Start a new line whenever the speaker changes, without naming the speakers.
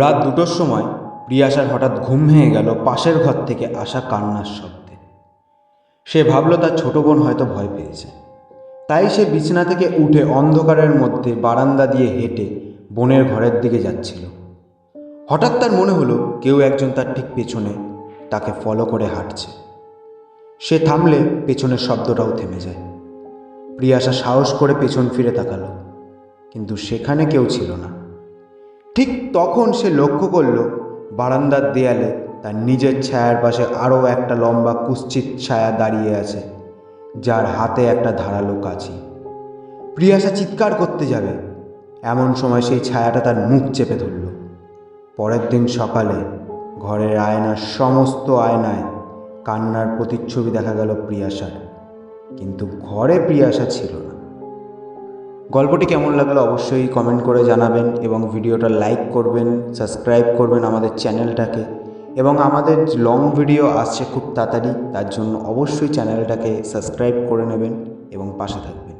রাত 2টোর সময় প্রিয়াশার হঠাৎ ঘুম ভেঙে গেল পাশের ঘর থেকে আসা কান্নার শব্দে। সে ভাবল তার ছোট বোন হয়তো ভয় পেয়েছে। তাই সে বিছানা থেকে উঠে অন্ধকারের মধ্যে বারান্দা দিয়ে হেঁটে বোনের ঘরের দিকে যাচ্ছিল। হঠাৎ তার মনে হলো কেউ একজন তার ঠিক পেছনে তাকে ফলো করে হাঁটছে। সে থামলে পেছনের শব্দটাও থেমে যায়। প্রিয়াশা সাহস করে পেছন ফিরে তাকালো, কিন্তু সেখানে কেউ ছিল না। ঠিক তখন সে লক্ষ্য করল বারান্দার দেয়ালে তার নিজের ছায়ার পাশে আরও একটা লম্বা কুৎসিত ছায়া দাঁড়িয়ে আছে, যার হাতে একটা ধারালো কাঁচি। প্রিয়াশা চিৎকার করতে যাবে, এমন সময় সেই ছায়াটা তার মুখ চেপে ধরল। পরের দিন সকালে ঘরের আয়নার সমস্ত আয়নায় কান্নার প্রতিচ্ছবি দেখা গেল প্রিয়াশার, কিন্তু ঘরে প্রিয়াশা ছিল না। গল্পটি কেমন লাগলো অবশ্যই কমেন্ট করে জানাবেন এবং ভিডিওটা লাইক করবেন, সাবস্ক্রাইব করবেন আমাদের চ্যানেলটাকে, এবং আমাদের লং ভিডিও আসছে খুব তাড়াতাড়ি, তার জন্য অবশ্যই চ্যানেলটাকে সাবস্ক্রাইব করে নেবেন এবং পাশে থাকবেন।